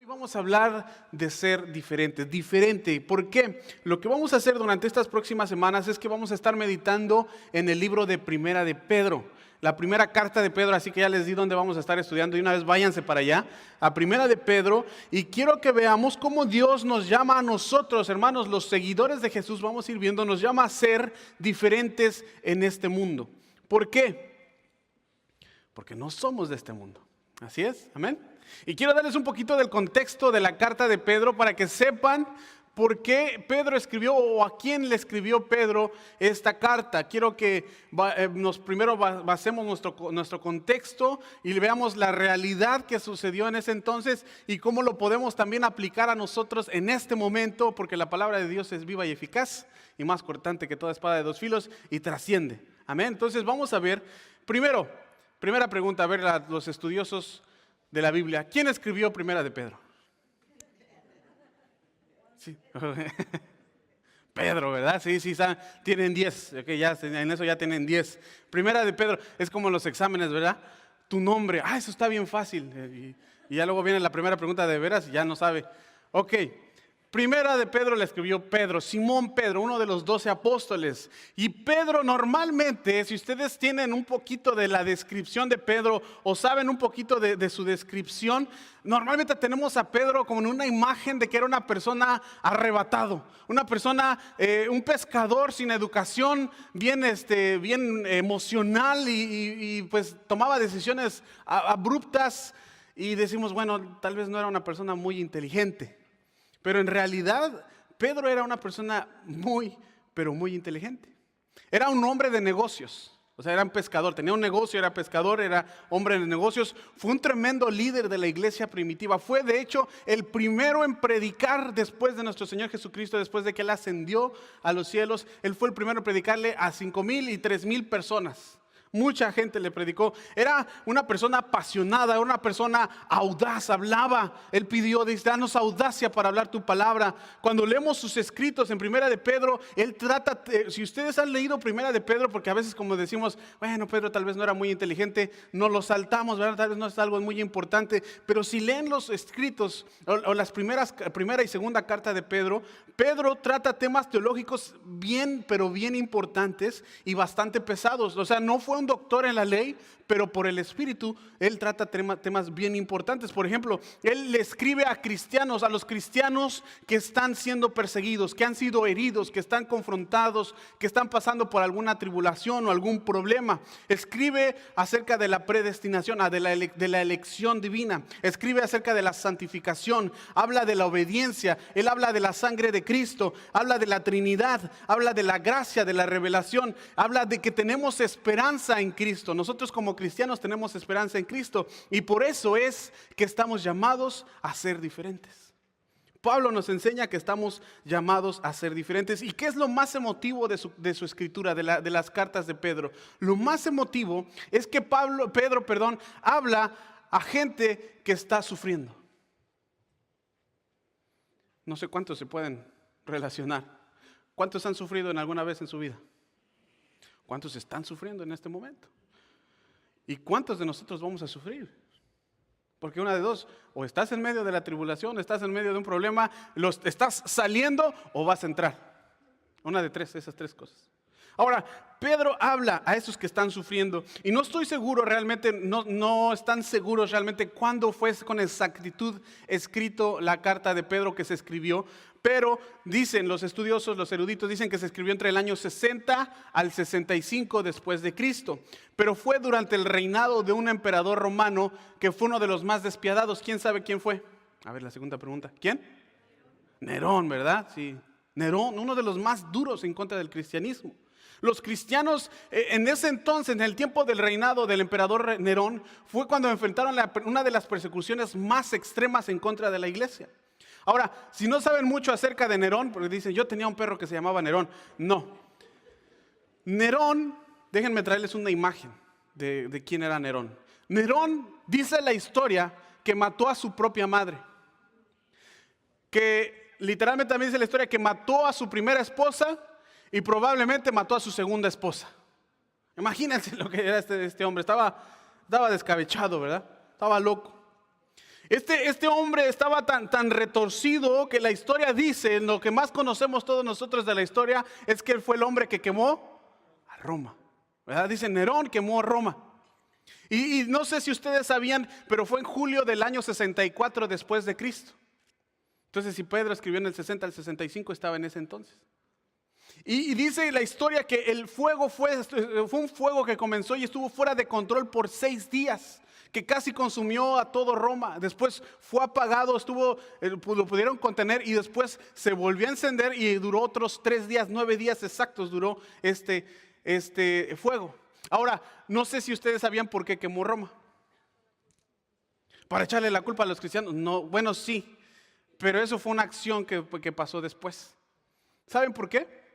Vamos a hablar de ser diferentes, diferente. ¿Por qué? Lo que vamos a hacer durante estas próximas semanas es que vamos a estar meditando en el libro de Primera de Pedro, la primera carta de Pedro, así que ya les di dónde vamos a estar estudiando y una vez váyanse para allá, a Primera de Pedro, y quiero que veamos cómo Dios nos llama a nosotros, hermanos, los seguidores de Jesús, vamos a ir viendo, nos llama a ser diferentes en este mundo. ¿Por qué? Porque no somos de este mundo. Así es, amén. Y quiero darles un poquito del contexto de la carta de Pedro para que sepan por qué Pedro escribió o a quién le escribió Pedro esta carta. Quiero que primero basemos nuestro contexto y veamos la realidad que sucedió en ese entonces y cómo lo podemos también aplicar a nosotros en este momento, porque la palabra de Dios es viva y eficaz y más cortante que toda espada de dos filos y trasciende. Amén. Entonces vamos a ver, primera pregunta, a ver los estudiosos de la Biblia. ¿Quién escribió Primera de Pedro? Sí. Pedro, ¿verdad? Sí, tienen 10. Okay, ya, en eso ya tienen 10. Primera de Pedro, es como los exámenes, ¿verdad? Tu nombre, eso está bien fácil. Y ya luego viene la primera pregunta de veras y ya no sabe. Ok. Primera de Pedro la escribió Pedro, Simón Pedro, uno de los 12 apóstoles. Y Pedro normalmente, si ustedes tienen un poquito de la descripción de Pedro o saben un poquito de su descripción, normalmente tenemos a Pedro como en una imagen de que era una persona arrebatado, una persona, un pescador sin educación, bien emocional y pues tomaba decisiones abruptas y decimos, bueno, tal vez no era una persona muy inteligente. Pero en realidad, Pedro era una persona pero muy inteligente. Era un hombre de negocios, o sea, era un pescador, tenía un negocio, era pescador, era hombre de negocios. Fue un tremendo líder de la iglesia primitiva. Fue, de hecho, el primero en predicar después de nuestro Señor Jesucristo, después de que Él ascendió a los cielos. Él fue el primero en predicarle a 5,000 y 3,000 personas. Mucha gente le predicó. Era una persona apasionada, una persona audaz, hablaba. Él pidió, dice, danos audacia para hablar tu palabra. Cuando leemos sus escritos en Primera de Pedro, él trata, si ustedes han leído Primera de Pedro, porque a veces como decimos, bueno, Pedro tal vez no era muy inteligente, no lo saltamos, ¿verdad? Tal vez no es algo muy importante, pero si leen los escritos o las primera y segunda carta de Pedro, Pedro trata temas teológicos pero bien importantes y bastante pesados. O sea, no fue un doctor en la ley, pero por el Espíritu, él trata temas bien importantes. Por ejemplo, él le escribe a cristianos, a los cristianos que están siendo perseguidos, que han sido heridos, que están confrontados, que están pasando por alguna tribulación o algún problema. Escribe acerca de la predestinación, de la elección divina. Escribe acerca de la santificación, habla de la obediencia, él habla de la sangre de Cristo, habla de la Trinidad, habla de la gracia, de la revelación, habla de que tenemos esperanza en Cristo. Nosotros como cristianos tenemos esperanza en Cristo y por eso es que estamos llamados a ser diferentes. Pablo nos enseña que estamos llamados a ser diferentes. ¿Y qué es lo más emotivo de su escritura, de las cartas de Pedro? Lo más emotivo es que Pedro habla a gente que está sufriendo. No sé cuántos se pueden relacionar. ¿Cuántos han sufrido en alguna vez en su vida? ¿Cuántos están sufriendo en este momento? ¿Y cuántos de nosotros vamos a sufrir? Porque una de dos, o estás en medio de la tribulación, estás en medio de un problema, estás saliendo o vas a entrar. Una de tres, esas tres cosas. Ahora, Pedro habla a esos que están sufriendo y no estoy seguro realmente, no están seguros realmente cuándo fue con exactitud escrito la carta de Pedro que se escribió, pero dicen los estudiosos, los eruditos, dicen que se escribió entre el año 60 al 65 después de Cristo, pero fue durante el reinado de un emperador romano que fue uno de los más despiadados. ¿Quién sabe quién fue? A ver, la segunda pregunta. ¿Quién? Nerón, ¿verdad? Sí, Nerón, uno de los más duros en contra del cristianismo. Los cristianos en ese entonces, en el tiempo del reinado del emperador Nerón, fue cuando enfrentaron una de las persecuciones más extremas en contra de la iglesia. Ahora, si no saben mucho acerca de Nerón, porque dicen, yo tenía un perro que se llamaba Nerón. No. Nerón, déjenme traerles una imagen de quién era Nerón. Nerón dice la historia que mató a su propia madre. Que literalmente también dice la historia que mató a su primera esposa y probablemente mató a su segunda esposa. Imagínense lo que era este hombre. Estaba descabechado, ¿verdad? Estaba loco. Este hombre estaba tan retorcido que la historia dice, lo que más conocemos todos nosotros de la historia, es que él fue el hombre que quemó a Roma, ¿verdad? Dice Nerón quemó Roma. Y no sé si ustedes sabían, pero fue en julio del año 64 después de Cristo. Entonces, si Pedro escribió en el 60 al 65, estaba en ese entonces. Y dice la historia que el fuego fue un fuego que comenzó y estuvo fuera de control por 6 días, que casi consumió a todo Roma. Después fue apagado, lo pudieron contener y después se volvió a encender y duró otros 3 días, 9 días exactos duró este fuego. Ahora, no sé si ustedes sabían por qué quemó Roma. ¿Para echarle la culpa a los cristianos? No, bueno, sí, pero eso fue una acción que pasó después. ¿Saben por qué?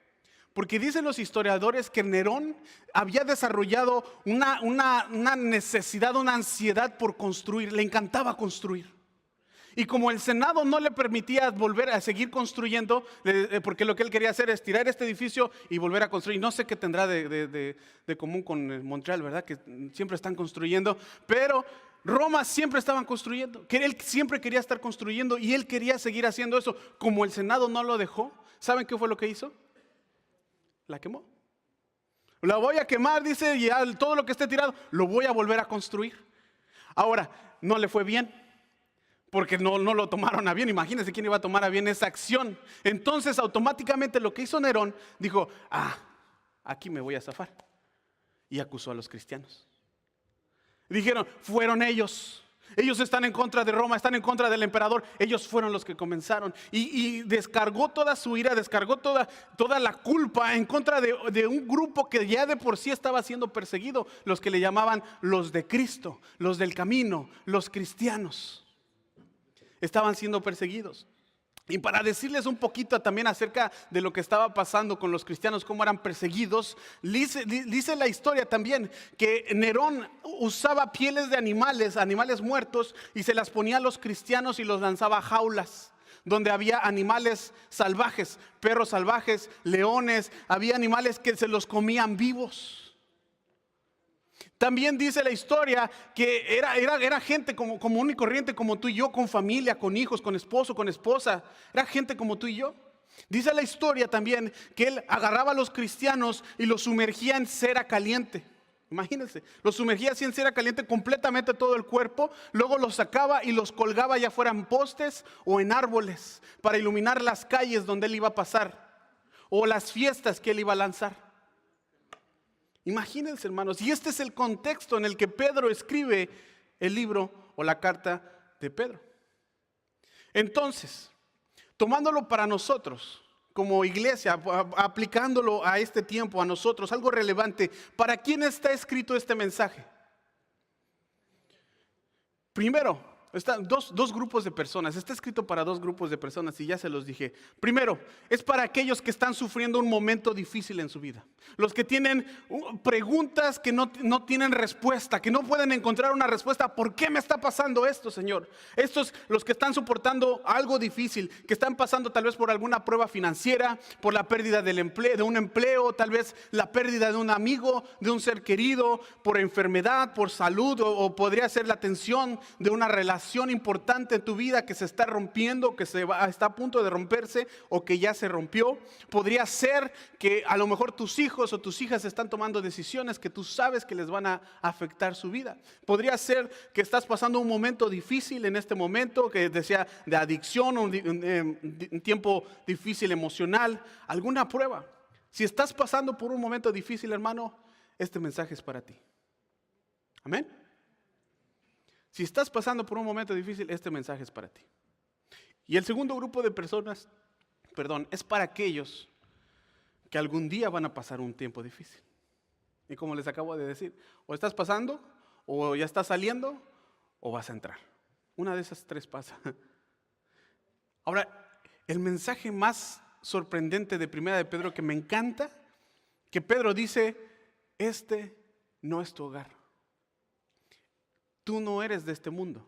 Porque dicen los historiadores que Nerón había desarrollado una necesidad, una ansiedad por construir, le encantaba construir. Y como el Senado no le permitía volver a seguir construyendo, porque lo que él quería hacer es tirar este edificio y volver a construir. No sé qué tendrá de común con Montreal, ¿verdad? Que siempre están construyendo, pero Roma siempre estaban construyendo, que él siempre quería estar construyendo y él quería seguir haciendo eso. Como el Senado no lo dejó, ¿saben qué fue lo que hizo? La quemó. La voy a quemar, dice, y todo lo que esté tirado lo voy a volver a construir. Ahora, no le fue bien, porque no lo tomaron a bien. Imagínense quién iba a tomar a bien esa acción. Entonces, automáticamente lo que hizo Nerón, dijo, aquí me voy a zafar. Y acusó a los cristianos. Dijeron, fueron ellos. Ellos están en contra de Roma, están en contra del emperador. Ellos fueron los que comenzaron. Y descargó toda su ira, descargó toda la culpa en contra de un grupo que ya de por sí estaba siendo perseguido. Los que le llamaban los de Cristo, los del camino, los cristianos. Estaban siendo perseguidos. Y para decirles un poquito también acerca de lo que estaba pasando con los cristianos, cómo eran perseguidos, dice la historia también que Nerón usaba pieles de animales muertos, y se las ponía a los cristianos y los lanzaba a jaulas donde había animales salvajes, perros salvajes, leones, había animales que se los comían vivos. También dice la historia que era gente común y corriente como tú y yo, con familia, con hijos, con esposo, con esposa. Era gente como tú y yo. Dice la historia también que él agarraba a los cristianos y los sumergía en cera caliente. Imagínense, los sumergía así en cera caliente completamente todo el cuerpo. Luego los sacaba y los colgaba ya fuera en postes o en árboles para iluminar las calles donde él iba a pasar o las fiestas que él iba a lanzar. Imagínense, hermanos, y este es el contexto en el que Pedro escribe el libro o la carta de Pedro. Entonces, tomándolo para nosotros como iglesia, aplicándolo a este tiempo, a nosotros, algo relevante, ¿para quién está escrito este mensaje? Primero, están dos grupos de personas. Está escrito para 2 grupos de personas y ya se los dije. Primero, es para aquellos que están sufriendo un momento difícil en su vida. Los que tienen preguntas que no tienen respuesta, que no pueden encontrar una respuesta. ¿Por qué me está pasando esto, Señor? Estos, los que están soportando algo difícil, que están pasando tal vez por alguna prueba financiera, por la pérdida de un empleo, tal vez la pérdida de un amigo, de un ser querido, por enfermedad, por salud, o podría ser la tensión de una relación importante en tu vida que se está rompiendo, que está a punto de romperse o que ya se rompió. Podría ser que a lo mejor tus hijos o tus hijas están tomando decisiones que tú sabes que les van a afectar su vida. Podría ser que estás pasando un momento difícil en este momento, que sea de adicción, un tiempo difícil emocional, alguna prueba. Si estás pasando por un momento difícil, hermano, este mensaje es para ti. Amén. Si estás pasando por un momento difícil, este mensaje es para ti. Y el segundo grupo de personas, es para aquellos que algún día van a pasar un tiempo difícil. Y como les acabo de decir, o estás pasando, o ya estás saliendo, o vas a entrar. Una de esas 3 pasa. Ahora, el mensaje más sorprendente de Primera de Pedro que me encanta, que Pedro dice, este no es tu hogar. Tú no eres de este mundo.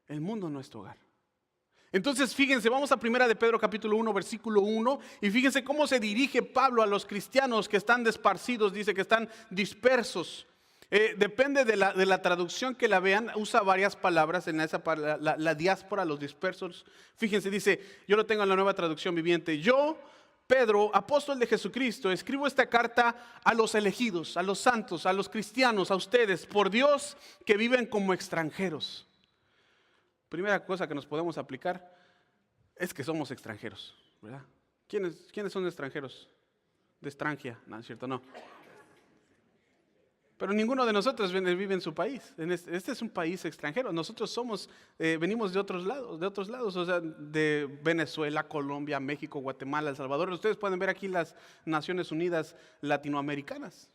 El mundo no es tu hogar. Entonces fíjense, vamos a Primera de Pedro capítulo 1 versículo 1 y fíjense cómo se dirige Pablo a los cristianos que están desparcidos, dice que están dispersos. Depende de la traducción que la vean, usa varias palabras en esa la diáspora, los dispersos. Fíjense, dice, yo lo tengo en la Nueva Traducción Viviente. Yo, Pedro, apóstol de Jesucristo, escribo esta carta a los elegidos, a los santos, a los cristianos, a ustedes, por Dios, que viven como extranjeros. Primera cosa que nos podemos aplicar es que somos extranjeros, ¿verdad? ¿Quiénes son extranjeros? De extranjera, no es cierto, no. Pero ninguno de nosotros vive en su país. Este es un país extranjero. Nosotros venimos de otros lados, o sea, de Venezuela, Colombia, México, Guatemala, El Salvador. Ustedes pueden ver aquí las Naciones Unidas latinoamericanas.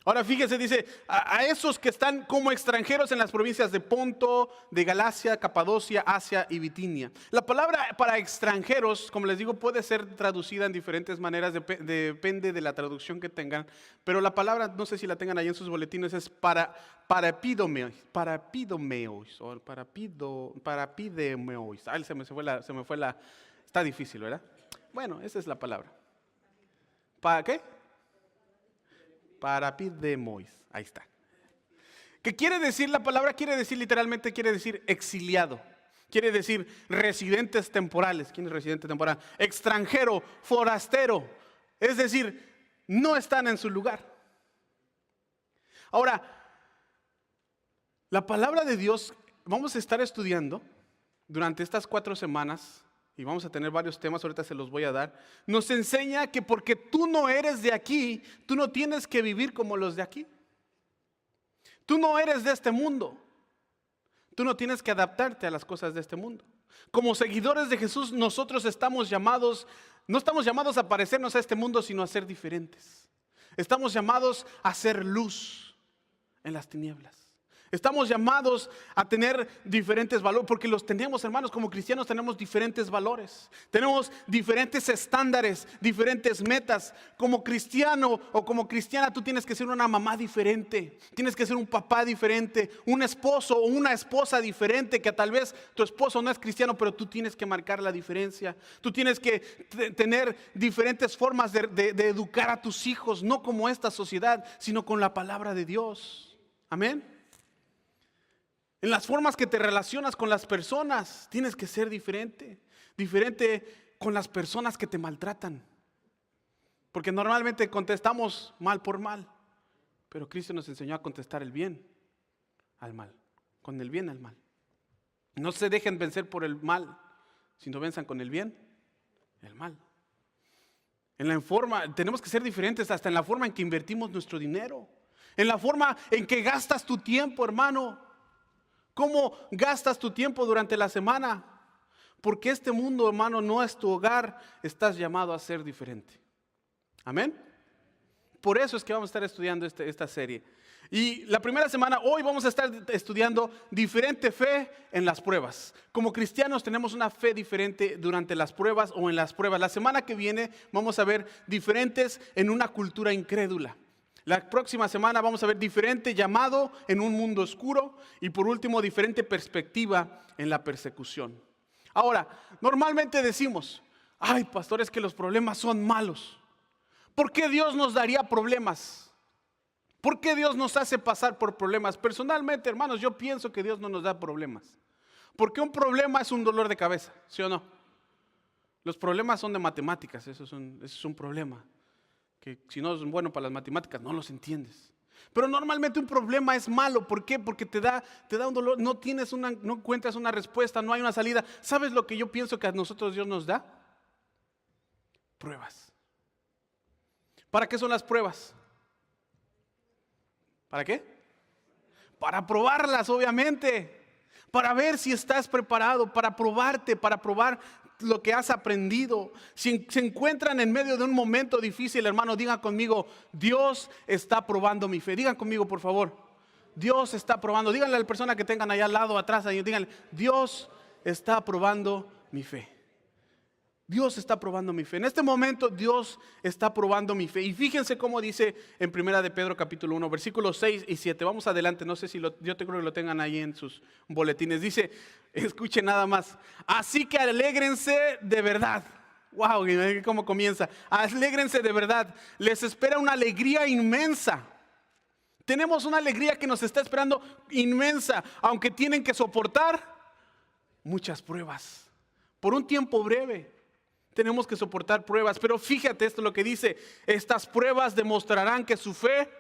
Ahora fíjese, dice, a esos que están como extranjeros en las provincias de Ponto, de Galacia, Capadocia, Asia y Bitinia. La palabra para extranjeros, como les digo, puede ser traducida en diferentes maneras, depende de la traducción que tengan. Pero la palabra, no sé si la tengan ahí en sus boletines, es parapidomeos. Ay, se me fue la, está difícil, ¿verdad? Bueno, esa es la palabra. ¿Para qué? Parapidemois, ahí está. ¿Qué quiere decir la palabra? Literalmente quiere decir exiliado. Quiere decir residentes temporales. ¿Quién es residente temporal? Extranjero, forastero. Es decir, no están en su lugar. Ahora, la palabra de Dios vamos a estar estudiando durante estas 4 semanas. Y vamos a tener varios temas, ahorita se los voy a dar. Nos enseña que porque tú no eres de aquí, tú no tienes que vivir como los de aquí. Tú no eres de este mundo. Tú no tienes que adaptarte a las cosas de este mundo. Como seguidores de Jesús, nosotros estamos llamados, no estamos llamados a parecernos a este mundo, sino a ser diferentes. Estamos llamados a ser luz en las tinieblas. Estamos llamados a tener diferentes valores, porque los tenemos, hermanos, como cristianos tenemos diferentes valores, tenemos diferentes estándares, diferentes metas. Como cristiano o como cristiana tú tienes que ser una mamá diferente, tienes que ser un papá diferente, un esposo o una esposa diferente, que tal vez tu esposo no es cristiano, pero tú tienes que marcar la diferencia. Tú tienes que tener diferentes formas de educar a tus hijos, no como esta sociedad, sino con la palabra de Dios. Amén. En las formas que te relacionas con las personas, tienes que ser diferente. Diferente con las personas que te maltratan. Porque normalmente contestamos mal por mal. Pero Cristo nos enseñó a contestar el bien al mal. Con el bien al mal. No se dejen vencer por el mal, sino venzan con el bien el mal. Tenemos que ser diferentes hasta en la forma en que invertimos nuestro dinero. En la forma en que gastas tu tiempo, hermano. ¿Cómo gastas tu tiempo durante la semana? Porque este mundo, hermano, no es tu hogar. Estás llamado a ser diferente. Amén. Por eso es que vamos a estar estudiando esta serie. Y la primera semana, hoy vamos a estar estudiando diferente fe en las pruebas. Como cristianos tenemos una fe diferente durante las pruebas o en las pruebas. La semana que viene vamos a ver diferentes en una cultura incrédula. La próxima semana vamos a ver diferente llamado en un mundo oscuro y por último diferente perspectiva en la persecución. Ahora, normalmente decimos, ay pastor, es que los problemas son malos. ¿Por qué Dios nos daría problemas? ¿Por qué Dios nos hace pasar por problemas? Personalmente, hermanos, yo pienso que Dios no nos da problemas. Porque un problema es un dolor de cabeza, ¿sí o no? Los problemas son de matemáticas, eso es un problema. Que si no es bueno para las matemáticas, no los entiendes. Pero normalmente un problema es malo. ¿Por qué? Porque te da un dolor, no encuentras una respuesta, no hay una salida. ¿Sabes lo que yo pienso que a nosotros Dios nos da? Pruebas. ¿Para qué son las pruebas? ¿Para qué? Para probarlas, obviamente. Para ver si estás preparado, para probarte, para probar lo que has aprendido. Si se encuentran en medio de un momento difícil, hermano, digan conmigo, Dios está probando mi fe. Digan conmigo, por favor, Dios está probando. Díganle a la persona que tengan allá al lado, atrás, ahí, díganle, Dios está probando mi fe. Dios está probando mi fe. En este momento Dios está probando mi fe. Y fíjense cómo dice en 1 de Pedro capítulo 1, versículos 6 y 7. Vamos adelante, no sé si yo creo que lo tengan ahí en sus boletines. Dice, escuchen nada más. Así que alégrense de verdad. Wow, cómo comienza. Alégrense de verdad. Les espera una alegría inmensa. Tenemos una alegría que nos está esperando inmensa, aunque tienen que soportar muchas pruebas. Por un tiempo breve tenemos que soportar pruebas, pero fíjate esto lo que dice: estas pruebas demostrarán que su fe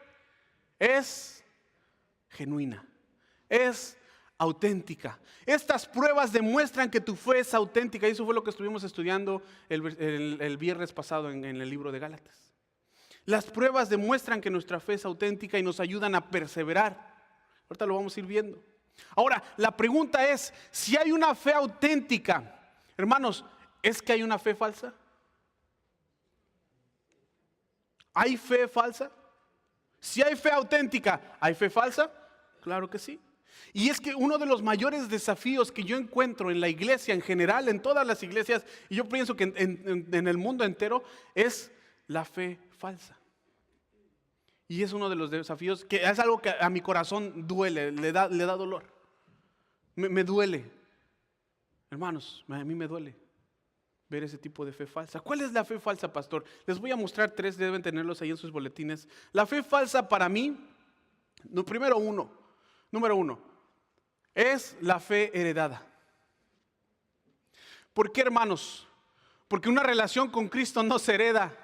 es genuina, es auténtica. Estas pruebas demuestran que tu fe es auténtica, y eso fue lo que estuvimos estudiando el viernes pasado en el libro de Gálatas. Las pruebas demuestran que nuestra fe es auténtica y nos ayudan a perseverar. Ahorita lo vamos a ir viendo. Ahora, la pregunta es, si hay una fe auténtica, hermanos, ¿es que hay una fe falsa? ¿Hay fe falsa? Si hay fe auténtica, ¿hay fe falsa? Claro que sí. Y es que uno de los mayores desafíos que yo encuentro en la iglesia en general, en todas las iglesias, y yo pienso que en el mundo entero, es la fe falsa. Y es uno de los desafíos que es algo que a mi corazón duele, le da dolor. Me duele. Hermanos, a mí me duele ver ese tipo de fe falsa. ¿Cuál es la fe falsa, pastor? Les voy a mostrar 3, deben tenerlos ahí en sus boletines. La fe falsa para mí, número uno, es la fe heredada. ¿Por qué, hermanos? Porque una relación con Cristo no se hereda.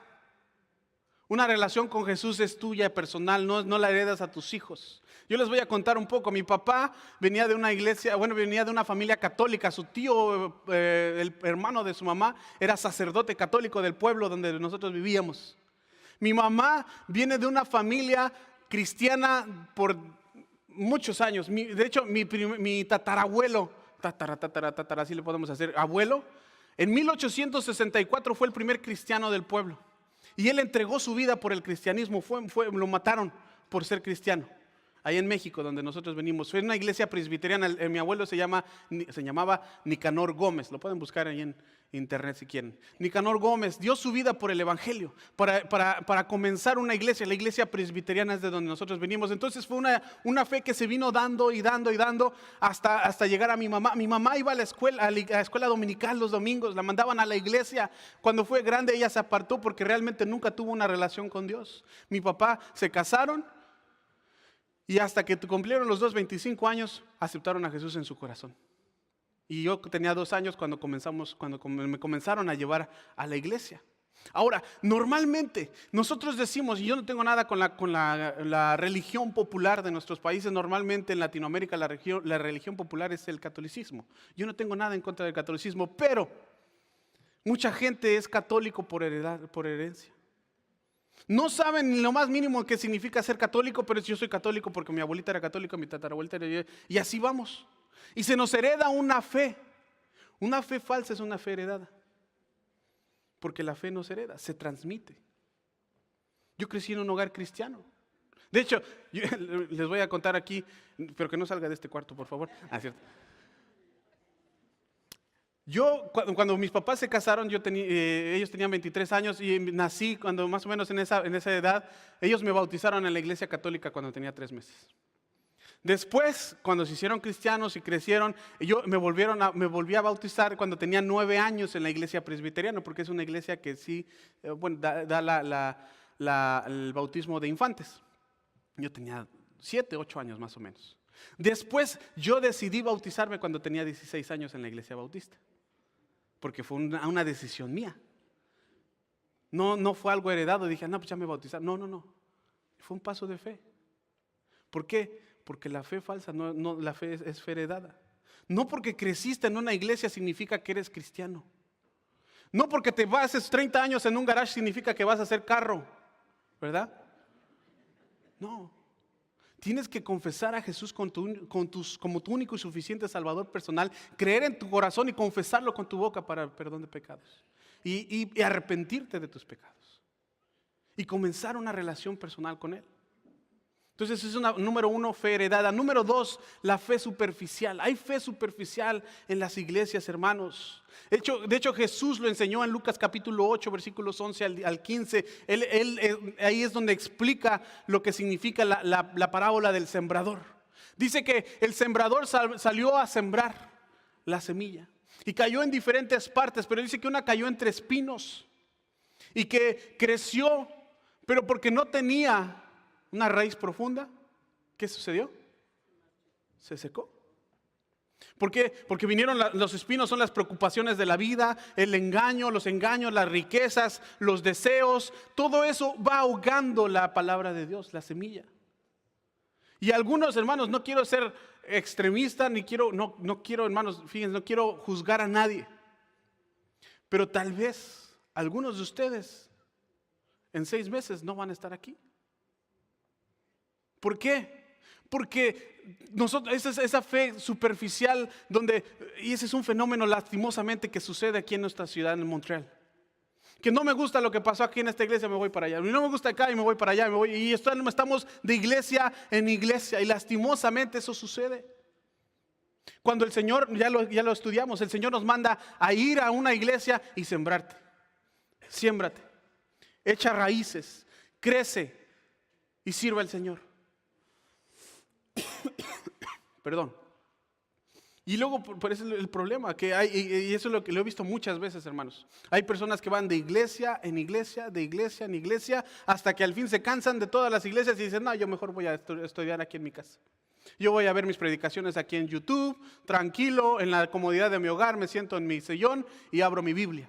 Una relación con Jesús es tuya, personal, no la heredas a tus hijos. Yo les voy a contar un poco. Mi papá venía de una iglesia, venía de una familia católica. Su tío, el hermano de su mamá, era sacerdote católico del pueblo donde nosotros vivíamos. Mi mamá viene de una familia cristiana por muchos años. De hecho, mi tatarabuelo, así le podemos hacer, abuelo, en 1864 fue el primer cristiano del pueblo. Y él entregó su vida por el cristianismo, lo mataron por ser cristiano. Ahí en México, donde nosotros venimos, fue una iglesia presbiteriana. Mi abuelo se llamaba Nicanor Gómez, lo pueden buscar ahí en internet si quieren. Nicanor Gómez dio su vida por el evangelio, para comenzar una iglesia. La iglesia presbiteriana es de donde nosotros venimos. Entonces fue una fe que se vino dando hasta llegar a mi mamá. Mi mamá iba a la escuela dominical los domingos, la mandaban a la iglesia. Cuando fue grande ella se apartó porque realmente nunca tuvo una relación con Dios. Mi papá se casaron y hasta que cumplieron los 25 años aceptaron a Jesús en su corazón. Y yo tenía 2 años cuando me comenzaron a llevar a la iglesia. Ahora, normalmente nosotros decimos, y yo no tengo nada con la religión popular de nuestros países. Normalmente en Latinoamérica la religión popular es el catolicismo. Yo no tengo nada en contra del catolicismo, pero mucha gente es católico por herencia. No saben ni lo más mínimo qué significa ser católico, pero yo soy católico porque mi abuelita era católica, mi tatarabuelita era, y así vamos. Y se nos hereda una fe. Una fe falsa es una fe heredada. Porque la fe no se hereda, se transmite. Yo crecí en un hogar cristiano. De hecho, les voy a contar aquí, pero que no salga de este cuarto, por favor. Cierto. Yo, cuando mis papás se casaron, ellos tenían 23 años y nací cuando más o menos en esa edad. Ellos me bautizaron en la iglesia católica cuando tenía 3 meses. Después, cuando se hicieron cristianos y crecieron, me volví a bautizar cuando tenía 9 años en la iglesia presbiteriana, porque es una iglesia que sí, da el bautismo de infantes. Yo tenía 7, 8 años más o menos. Después, yo decidí bautizarme cuando tenía 16 años en la iglesia bautista, porque fue una decisión mía. No fue algo heredado, dije, no, pues ya me bautizaron. No. Fue un paso de fe. ¿Por qué? Porque la fe falsa, la fe es fe heredada. No porque creciste en una iglesia significa que eres cristiano. No porque te pases 30 años en un garage significa que vas a hacer carro, ¿verdad? No. Tienes que confesar a Jesús como tu único y suficiente Salvador personal, creer en tu corazón y confesarlo con tu boca para el perdón de pecados. Y arrepentirte de tus pecados. Y comenzar una relación personal con Él. Entonces es número 1, fe heredada. Número 2, la fe superficial. Hay fe superficial en las iglesias, hermanos. De hecho, Jesús lo enseñó en Lucas capítulo 8, versículos 11 al 15. Ahí es donde explica lo que significa la parábola del sembrador. Dice que el sembrador salió a sembrar la semilla y cayó en diferentes partes, pero dice que una cayó entre espinos y que creció, pero porque no tenía una raíz profunda, ¿qué sucedió? Se secó. ¿Por qué? Porque vinieron los espinos, son las preocupaciones de la vida, el engaño, los engaños, las riquezas, los deseos. Todo eso va ahogando la palabra de Dios, la semilla. Y algunos hermanos, no quiero ser extremista, no quiero, hermanos, fíjense, no quiero juzgar a nadie. Pero tal vez algunos de ustedes en 6 meses no van a estar aquí. ¿Por qué? Porque nosotros, esa fe superficial y ese es un fenómeno lastimosamente que sucede aquí en nuestra ciudad, en Montreal. Que no me gusta lo que pasó aquí en esta iglesia, me voy para allá. No me gusta acá y me voy para allá. Y estamos de iglesia en iglesia y lastimosamente eso sucede. Cuando el Señor, ya lo estudiamos, el Señor nos manda a ir a una iglesia y sembrarte. Siémbrate, echa raíces, crece y sirva al Señor. Perdón. Y luego, por eso es el problema que hay, y eso es lo que lo he visto muchas veces, hermanos. Hay personas que van de iglesia en iglesia, de iglesia en iglesia, hasta que al fin se cansan de todas las iglesias y dicen, no, yo mejor voy a estudiar aquí en mi casa. Yo voy a ver mis predicaciones aquí en YouTube, tranquilo, en la comodidad de mi hogar, me siento en mi sillón y abro mi Biblia.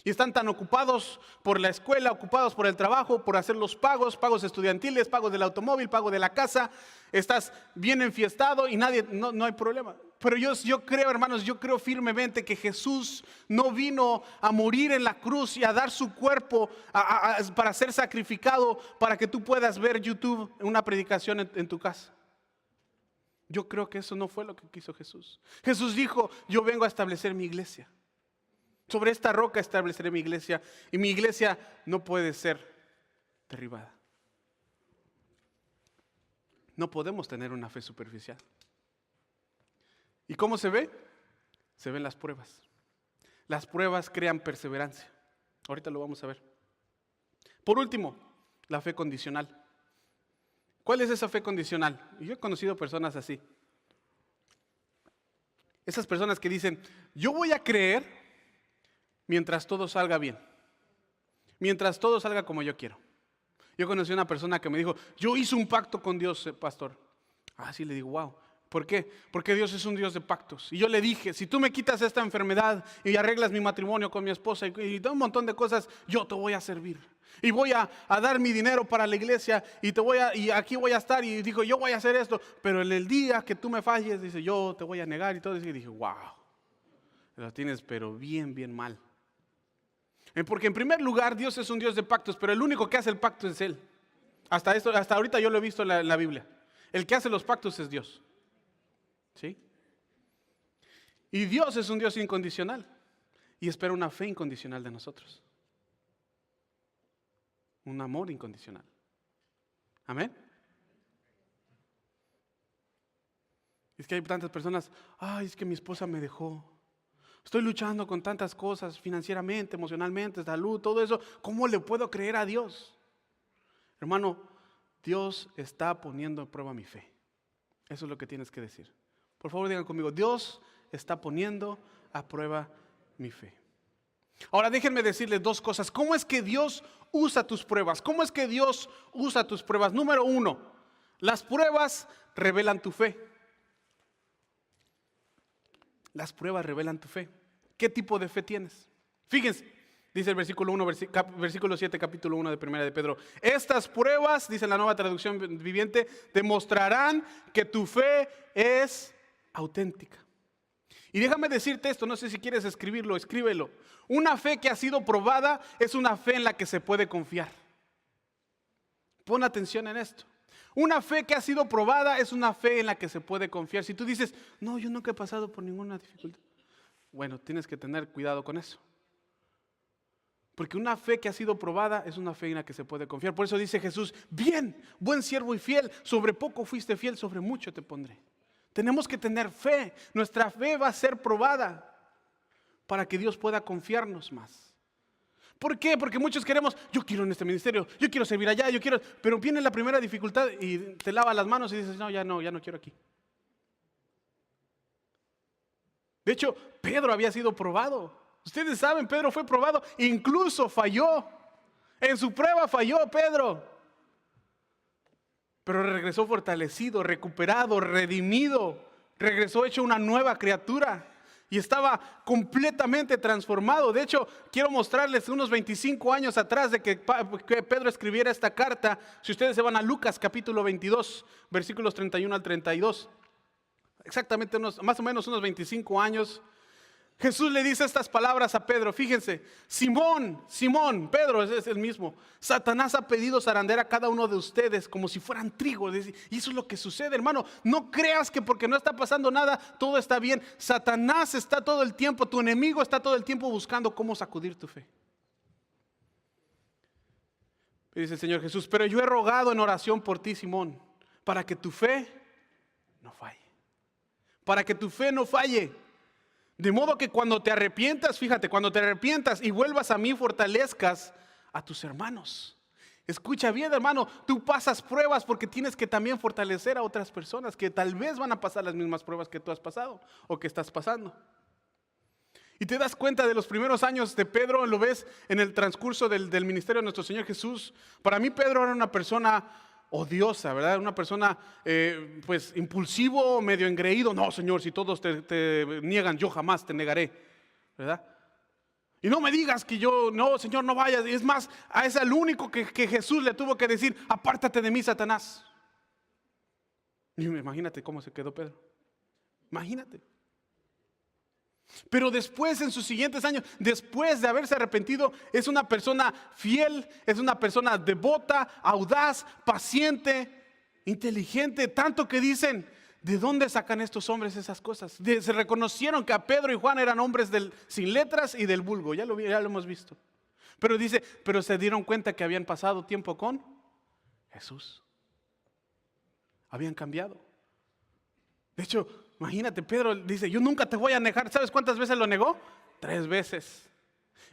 Y están tan ocupados por la escuela, ocupados por el trabajo, por hacer los pagos estudiantiles, pagos del automóvil, pago de la casa. Estás bien enfiestado y no hay problema. Pero yo creo, hermanos, yo creo firmemente que Jesús no vino a morir en la cruz y a dar su cuerpo para ser sacrificado para que tú puedas ver YouTube, una predicación en tu casa. Yo creo que eso no fue lo que quiso Jesús. Jesús dijo, yo vengo a establecer mi iglesia. Sobre esta roca estableceré mi iglesia y mi iglesia no puede ser derribada. No podemos tener una fe superficial. ¿Y cómo se ve? Se ven las pruebas. Las pruebas crean perseverancia. Ahorita lo vamos a ver. Por último, la fe condicional. ¿Cuál es esa fe condicional? Yo he conocido personas así. Esas personas que dicen, yo voy a creer mientras todo salga bien, mientras todo salga como yo quiero. Yo conocí a una persona que me dijo, yo hice un pacto con Dios, pastor. Sí, le digo, wow. ¿Por qué? Porque Dios es un Dios de pactos. Y yo le dije, si tú me quitas esta enfermedad y arreglas mi matrimonio con mi esposa y un montón de cosas, yo te voy a servir. Y voy a dar mi dinero para la iglesia y aquí voy a estar. Y dijo, yo voy a hacer esto. Pero en el día que tú me falles, dice, yo te voy a negar y todo. Y dije, wow, lo tienes pero bien, bien mal. Porque en primer lugar Dios es un Dios de pactos, pero el único que hace el pacto es Él. Hasta ahorita yo lo he visto en la Biblia. El que hace los pactos es Dios. ¿Sí? Y Dios es un Dios incondicional y espera una fe incondicional de nosotros. Un amor incondicional. Amén. Es que hay tantas personas, es que mi esposa me dejó. Estoy luchando con tantas cosas financieramente, emocionalmente, salud, todo eso. ¿Cómo le puedo creer a Dios? Hermano, Dios está poniendo en prueba mi fe. Eso es lo que tienes que decir. Por favor, digan conmigo, Dios está poniendo a prueba mi fe. Ahora déjenme decirles 2 cosas. ¿Cómo es que Dios usa tus pruebas? ¿Cómo es que Dios usa tus pruebas? Número 1, las pruebas revelan tu fe. Las pruebas revelan tu fe. ¿Qué tipo de fe tienes? Fíjense, dice el versículo 1, versículo 7, capítulo 1 de Primera de Pedro. Estas pruebas, dice la Nueva Traducción Viviente, demostrarán que tu fe es auténtica. Y déjame decirte esto, no sé si quieres escribirlo, escríbelo. Una fe que ha sido probada es una fe en la que se puede confiar. Pon atención en esto. Una fe que ha sido probada es una fe en la que se puede confiar. Si tú dices, no, yo nunca he pasado por ninguna dificultad. Bueno, tienes que tener cuidado con eso. Porque una fe que ha sido probada es una fe en la que se puede confiar. Por eso dice Jesús, bien, buen siervo y fiel, sobre poco fuiste fiel, sobre mucho te pondré. Tenemos que tener fe. Nuestra fe va a ser probada para que Dios pueda confiarnos más. ¿Por qué? Porque muchos queremos, yo quiero en este ministerio, yo quiero servir allá, pero viene la primera dificultad y te lava las manos y dices, no, ya no quiero aquí. De hecho, Pedro había sido probado. Ustedes saben, Pedro fue probado, incluso falló. En su prueba falló Pedro. pero regresó fortalecido, recuperado, redimido. Regresó hecho una nueva criatura y estaba completamente transformado. De hecho, quiero mostrarles unos 25 años atrás de que Pedro escribiera esta carta. Si ustedes se van a Lucas capítulo 22, versículos 31 al 32, exactamente más o menos unos 25 años, Jesús le dice estas palabras a Pedro. Fíjense: Simón, Simón, Pedro es el mismo, Satanás ha pedido zarandear a cada uno de ustedes como si fueran trigo. Y eso es lo que sucede, hermano. No creas que porque no está pasando nada, todo está bien. Satanás está todo el tiempo, tu enemigo está todo el tiempo buscando cómo sacudir tu fe. Y dice el Señor Jesús: pero yo he rogado en oración por ti, Simón, para que tu fe no falle. Para que tu fe no falle. De modo que cuando te arrepientas, fíjate, cuando te arrepientas y vuelvas a mí, fortalezcas a tus hermanos. Escucha bien, hermano, tú pasas pruebas porque tienes que también fortalecer a otras personas que tal vez van a pasar las mismas pruebas que tú has pasado o que estás pasando. Y te das cuenta de los primeros años de Pedro, lo ves en el transcurso del ministerio de nuestro Señor Jesús. Para mí Pedro era una persona odiosa, ¿verdad? Una persona pues impulsivo, medio engreído. No, Señor, si todos te niegan, yo jamás te negaré, ¿verdad? Y no me digas que yo, no, Señor, no vayas. Es más, es el único que Jesús le tuvo que decir: apártate de mí, Satanás. Y imagínate cómo se quedó Pedro. Imagínate. Pero después, en sus siguientes años, después de haberse arrepentido, es una persona fiel, es una persona devota, audaz, paciente, inteligente. Tanto que dicen: ¿de dónde sacan estos hombres esas cosas? Se reconocieron que a Pedro y Juan eran hombres sin letras y del vulgo. Ya lo hemos visto. Pero dice: pero se dieron cuenta que habían pasado tiempo con Jesús. Habían cambiado. De hecho, imagínate, Pedro dice: yo nunca te voy a negar. ¿Sabes cuántas veces lo negó? 3 veces.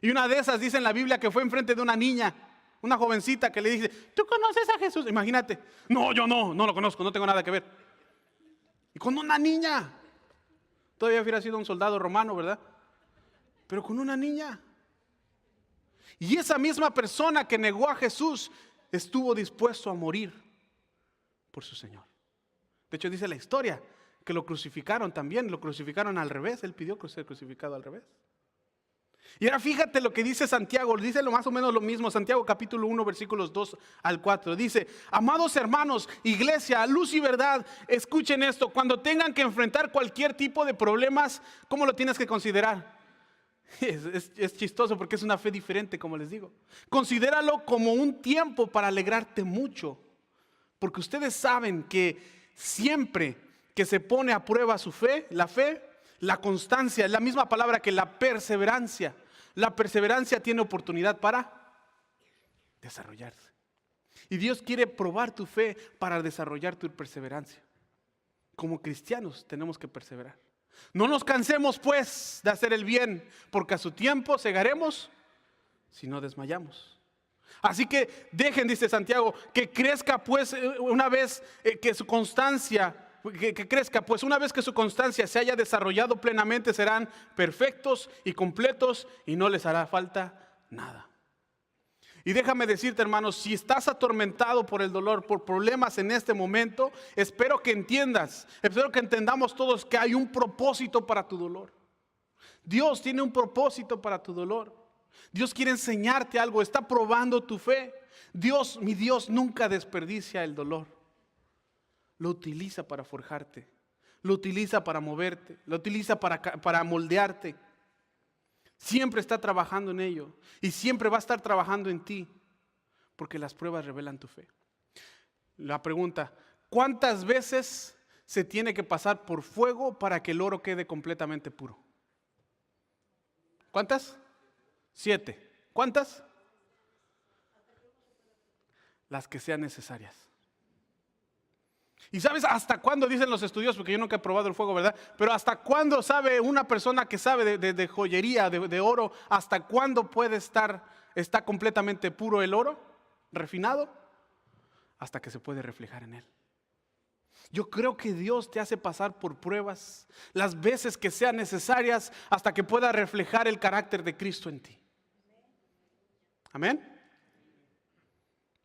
Y una de esas dice en la Biblia que fue enfrente de una niña, una jovencita, que le dice: ¿tú conoces a Jesús? Imagínate. No, yo no lo conozco, no tengo nada que ver. Y con una niña. Todavía hubiera sido un soldado romano, ¿verdad? Pero con una niña. Y esa misma persona que negó a Jesús estuvo dispuesto a morir por su Señor. De hecho, dice la historia que lo crucificaron también, lo crucificaron al revés. Él pidió ser crucificado al revés. Y ahora fíjate lo que dice Santiago, dice más o menos lo mismo. Santiago capítulo 1 versículos 2 al 4. Dice: amados hermanos, iglesia, luz y verdad, escuchen esto. Cuando tengan que enfrentar cualquier tipo de problemas, ¿cómo lo tienes que considerar? Es chistoso porque es una fe diferente, como les digo. Considéralo como un tiempo para alegrarte mucho. Porque ustedes saben que siempre que se pone a prueba su fe, la constancia, es la misma palabra que la perseverancia. La perseverancia tiene oportunidad para desarrollarse. Y Dios quiere probar tu fe para desarrollar tu perseverancia. Como cristianos tenemos que perseverar. No nos cansemos pues de hacer el bien, porque a su tiempo segaremos si no desmayamos. Así que dejen, dice Santiago, que crezca pues una vez que su constancia, que crezca, pues una vez que su constancia se haya desarrollado plenamente, serán perfectos y completos y no les hará falta nada. Y déjame decirte, hermanos, si estás atormentado por el dolor, por problemas en este momento, espero que entendamos todos que hay un propósito para tu dolor. Dios tiene un propósito para tu dolor. Dios quiere enseñarte algo, está probando tu fe. Mi Dios nunca desperdicia el dolor. Lo utiliza para forjarte, lo utiliza para moverte, lo utiliza para moldearte. Siempre está trabajando en ello y siempre va a estar trabajando en ti, porque las pruebas revelan tu fe. La pregunta: ¿cuántas veces se tiene que pasar por fuego para que el oro quede completamente puro? ¿Cuántas? 7. ¿Cuántas? Las que sean necesarias. ¿Y sabes hasta cuándo dicen los estudios? Porque yo nunca he probado el fuego, ¿verdad? Pero ¿hasta cuándo sabe una persona que sabe de joyería, de oro? ¿Hasta cuándo está completamente puro el oro, refinado? Hasta que se puede reflejar en él. Yo creo que Dios te hace pasar por pruebas las veces que sean necesarias hasta que pueda reflejar el carácter de Cristo en ti. ¿Amén?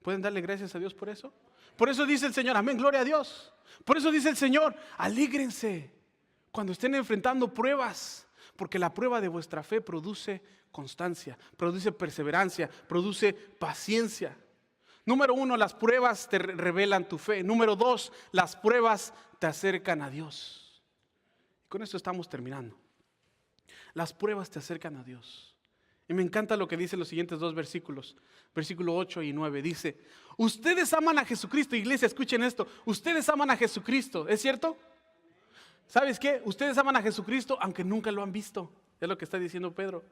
¿Pueden darle gracias a Dios por eso? Por eso dice el Señor, amén, gloria a Dios. Por eso dice el Señor, alégrense cuando estén enfrentando pruebas, porque la prueba de vuestra fe produce constancia, produce perseverancia, produce paciencia. Número 1, las pruebas te revelan tu fe. Número 2, las pruebas te acercan a Dios. Y con esto estamos terminando. Las pruebas te acercan a Dios. Y me encanta lo que dicen los siguientes 2 versículos. Versículo 8 y 9 dice, ustedes aman a Jesucristo. Iglesia, escuchen esto. Ustedes aman a Jesucristo, ¿es cierto? ¿Sabes qué? Ustedes aman a Jesucristo aunque nunca lo han visto. Es lo que está diciendo Pedro.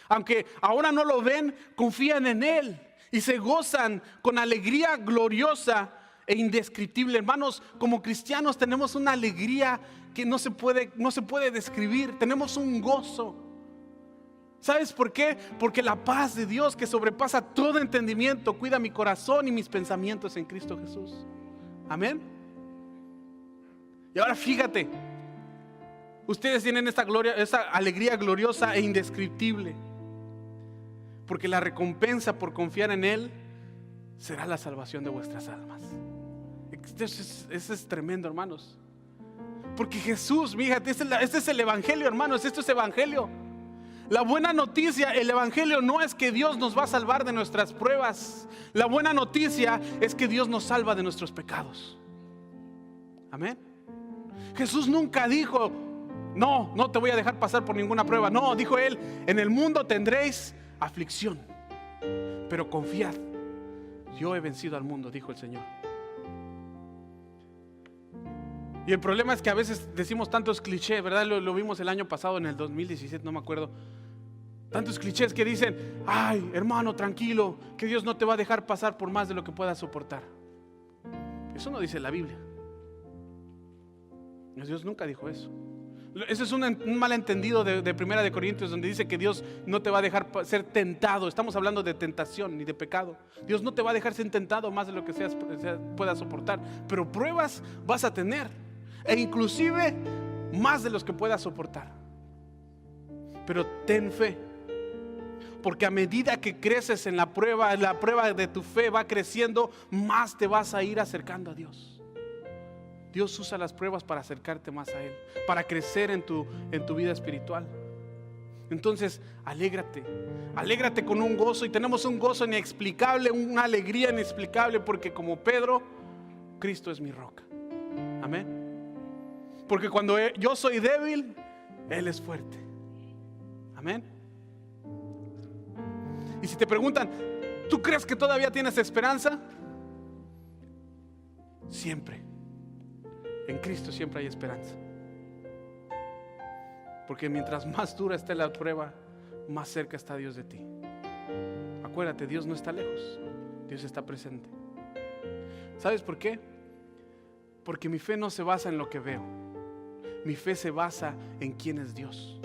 Aunque ahora no lo ven, confían en Él y se gozan con alegría gloriosa e indescriptible. Hermanos, como cristianos tenemos una alegría que no se puede describir. Tenemos un gozo. ¿Sabes por qué? Porque la paz de Dios que sobrepasa todo entendimiento cuida mi corazón y mis pensamientos en Cristo Jesús. Amén. Y ahora fíjate, ustedes tienen esta alegría gloriosa e indescriptible, porque la recompensa por confiar en Él será la salvación de vuestras almas. Eso es tremendo, hermanos. Porque Jesús, fíjate, este es el evangelio, hermanos. Esto es evangelio. La buena noticia, el evangelio no es que Dios nos va a salvar de nuestras pruebas. La buena noticia es que Dios nos salva de nuestros pecados. Amén. Jesús nunca dijo, no te voy a dejar pasar por ninguna prueba. No, dijo Él, en el mundo tendréis aflicción, pero confiad, yo he vencido al mundo, dijo el Señor. Y el problema es que a veces decimos tantos clichés, ¿verdad? Lo vimos el año pasado, en el 2017, no me acuerdo. Tantos clichés que dicen, ay, hermano, tranquilo, que Dios no te va a dejar pasar por más de lo que puedas soportar. Eso no dice la Biblia. Dios nunca dijo eso. Eso es un malentendido de 1 Corintios, donde dice que Dios no te va a dejar ser tentado. Estamos hablando de tentación ni de pecado. Dios no te va a dejar ser tentado más de lo que puedas soportar. Pero pruebas vas a tener, e inclusive más de los que puedas soportar. Pero ten fe, porque a medida que creces en la prueba de tu fe va creciendo, más te vas a ir acercando a Dios. Dios usa las pruebas para acercarte más a Él, para crecer en tu vida espiritual. Entonces, alégrate con un gozo, y tenemos un gozo inexplicable, una alegría inexplicable, porque como Pedro, Cristo es mi roca. Amén. Porque cuando yo soy débil, Él es fuerte. Amén. Y si te preguntan, ¿tú crees que todavía tienes esperanza? Siempre. En Cristo siempre hay esperanza. Porque mientras más dura esté la prueba, más cerca está Dios de ti. Acuérdate, Dios no está lejos, Dios está presente. ¿Sabes por qué? Porque mi fe no se basa en lo que veo. Mi fe se basa en quién es Dios.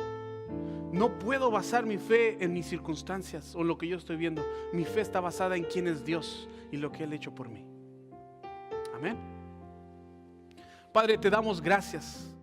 No puedo basar mi fe en mis circunstancias o en lo que yo estoy viendo. Mi fe está basada en quién es Dios y lo que Él ha hecho por mí. Amén. Padre, te damos gracias